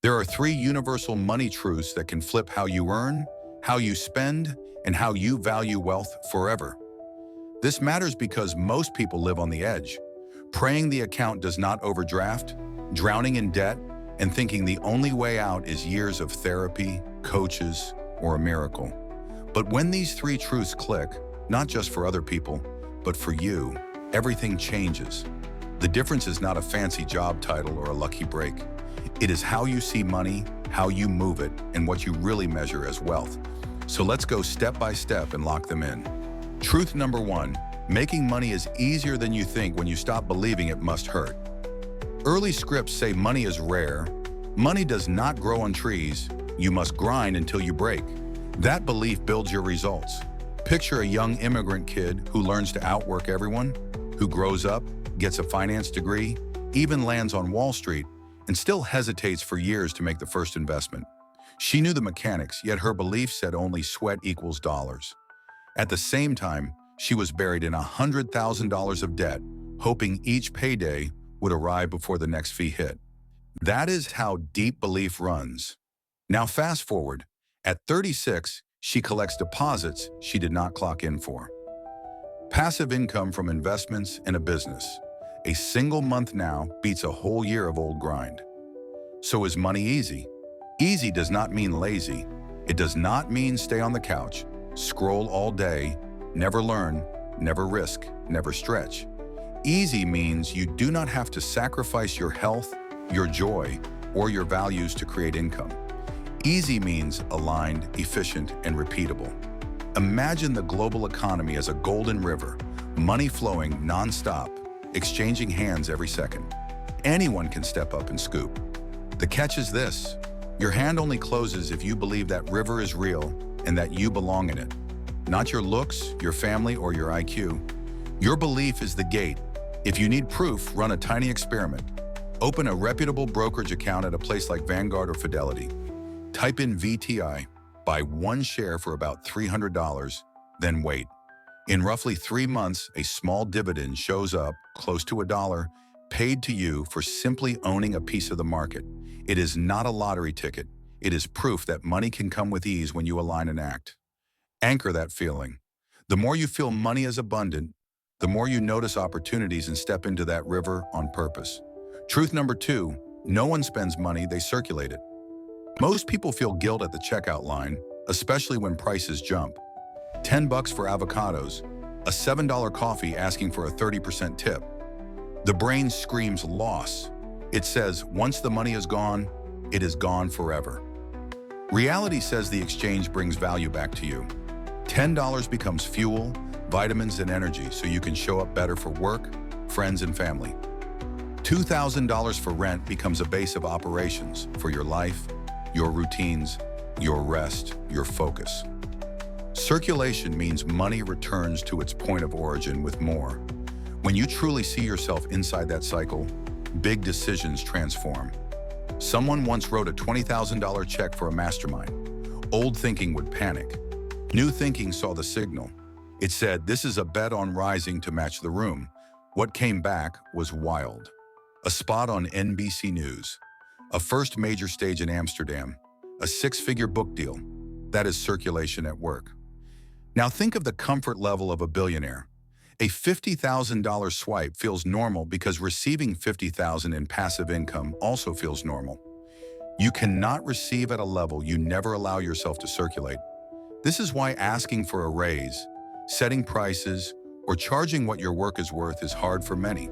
There are three universal money truths that can flip how you earn, how you spend, and how you value wealth forever. This matters because most people live on the edge, praying the account does not overdraft, drowning in debt, and thinking the only way out is years of therapy, coaches, or a miracle. But when these three truths click, not just for other people, but for you, everything changes. The difference is not a fancy job title or a lucky break. It is how you see money, how you move it, and what you really measure as wealth. So let's go step by step and lock them in. Truth number one, making money is easier than you think when you stop believing it must hurt. Early scripts say money is rare, money does not grow on trees, you must grind until you break. That belief builds your results. Picture a young immigrant kid who learns to outwork everyone, who grows up, gets a finance degree, even lands on Wall Street, and still hesitates for years to make the first investment. She knew the mechanics, yet her belief said only sweat equals dollars. At the same time, she was buried in $100,000 of debt, hoping each payday would arrive before the next fee hit. That is how deep belief runs. Now fast forward. At 36, she collects deposits she did not clock in for. Passive income from investments and a business. A single month now beats a whole year of old grind. So is money easy? Easy does not mean lazy. It does not mean stay on the couch, scroll all day, never learn, never risk, never stretch. Easy means you do not have to sacrifice your health, your joy, or your values to create income. Easy means aligned, efficient, and repeatable. Imagine the global economy as a golden river, money flowing non-stop, exchanging hands every second. Anyone can step up and scoop. The catch is this: your hand only closes if you believe that river is real and that you belong in it. Not your looks, your family, or your IQ. Your belief is the gate. If you need proof, run a tiny experiment. Open a reputable brokerage account at a place like Vanguard or Fidelity. Type in VTI, buy one share for about $300, then wait. In roughly 3 months, a small dividend shows up, close to $1, paid to you for simply owning a piece of the market. It is not a lottery ticket. It is proof that money can come with ease when you align and act. Anchor that feeling. The more you feel money is abundant, the more you notice opportunities and step into that river on purpose. Truth number two, no one spends money, they circulate it. Most people feel guilt at the checkout line, especially when prices jump. $10 for avocados, a $7 coffee asking for a 30% tip. The brain screams loss. It says once the money is gone, it is gone forever. Reality says the exchange brings value back to you. $10 becomes fuel, vitamins, and energy so you can show up better for work, friends, and family. $2,000 for rent becomes a base of operations for your life, your routines, your rest, your focus. Circulation means money returns to its point of origin with more. When you truly see yourself inside that cycle, big decisions transform. Someone once wrote a $20,000 check for a mastermind. Old thinking would panic. New thinking saw the signal. It said, this is a bet on rising to match the room. What came back was wild. A spot on NBC News. A first major stage in Amsterdam. A 6-figure book deal. That is circulation at work. Now think of the comfort level of a billionaire. A $50,000 swipe feels normal because receiving $50,000 in passive income also feels normal. You cannot receive at a level you never allow yourself to circulate. This is why asking for a raise, setting prices, or charging what your work is worth is hard for many.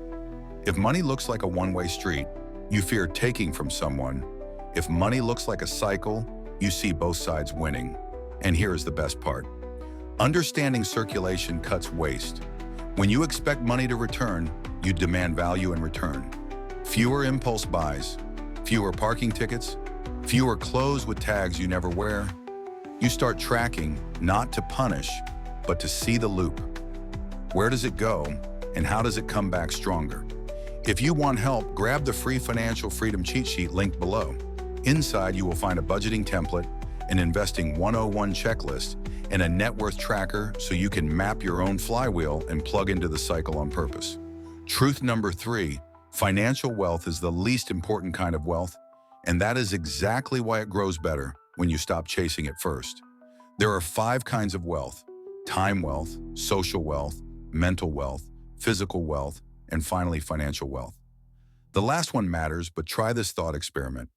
If money looks like a one-way street, you fear taking from someone. If money looks like a cycle, you see both sides winning. And here is the best part. Understanding circulation cuts waste. When you expect money to return, you demand value in return. Fewer impulse buys, fewer parking tickets, fewer clothes with tags you never wear. You start tracking, not to punish, but to see the loop. Where does it go, and how does it come back stronger? If you want help, grab the free Financial Freedom Cheat Sheet linked below. Inside, you will find a budgeting template, an Investing 101 checklist, and a net worth tracker so you can map your own flywheel and plug into the cycle on purpose. Truth number three, financial wealth is the least important kind of wealth, And that is exactly why it grows better when you stop chasing it first. There are 5 kinds of wealth: time wealth, social wealth, mental wealth, physical wealth, and finally financial wealth. The last one matters, but try this thought experiment.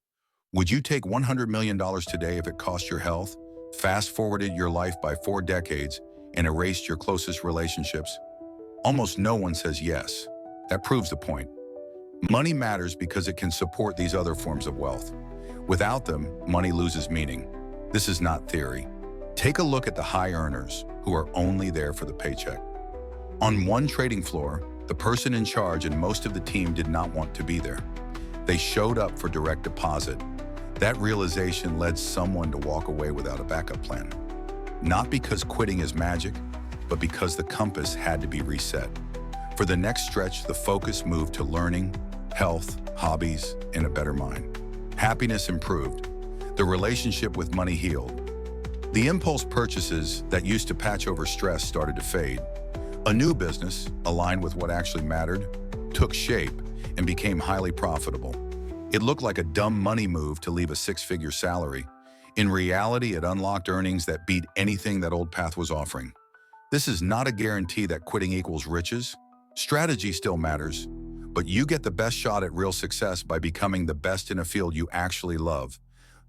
Would you take $100 million today if it cost your health, fast-forwarded your life by 4 decades, and erased your closest relationships? Almost no one says yes. That proves the point. Money matters because it can support these other forms of wealth. Without them, money loses meaning. This is not theory. Take a look at the high earners who are only there for the paycheck. On one trading floor, the person in charge and most of the team did not want to be there. They showed up for direct deposit. That realization led someone to walk away without a backup plan. Not because quitting is magic, but because the compass had to be reset. For the next stretch, the focus moved to learning, health, hobbies, and a better mind. Happiness improved. The relationship with money healed. The impulse purchases that used to patch over stress started to fade. A new business, aligned with what actually mattered, took shape and became highly profitable. It looked like a dumb money move to leave a 6-figure salary. In reality, it unlocked earnings that beat anything that old path was offering. This is not a guarantee that quitting equals riches. Strategy still matters, but you get the best shot at real success by becoming the best in a field you actually love,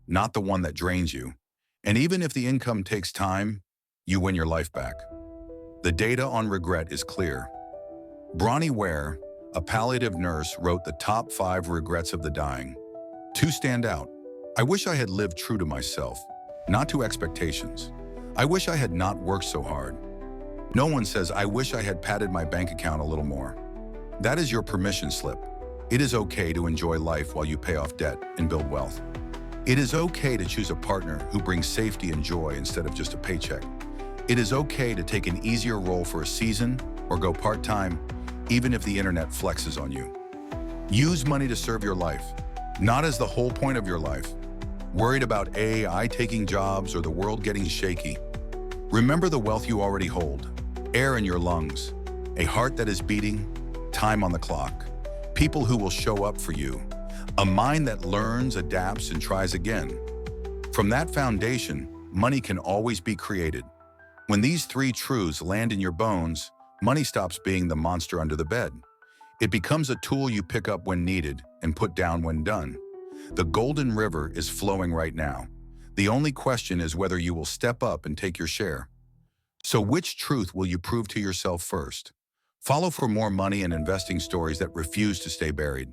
not the one that drains you. And even if the income takes time, you win your life back. The data on regret is clear. Bronnie Ware, a palliative nurse, wrote the top 5 regrets of the dying. 2 stand out. I wish I had lived true to myself, not to expectations. I wish I had not worked so hard. No one says, I wish I had padded my bank account a little more. That is your permission slip. It is okay to enjoy life while you pay off debt and build wealth. It is okay to choose a partner who brings safety and joy instead of just a paycheck. It is okay to take an easier role for a season or go part-time, even if the internet flexes on you. Use money to serve your life, not as the whole point of your life. Worried about AI taking jobs or the world getting shaky? Remember the wealth you already hold: air in your lungs, a heart that is beating, time on the clock, people who will show up for you, a mind that learns, adapts, and tries again. From that foundation, money can always be created. When these 3 truths land in your bones, money stops being the monster under the bed. It becomes a tool you pick up when needed and put down when done. The golden river is flowing right now. The only question is whether you will step up and take your share. So which truth will you prove to yourself first? Follow for more money and investing stories that refuse to stay buried.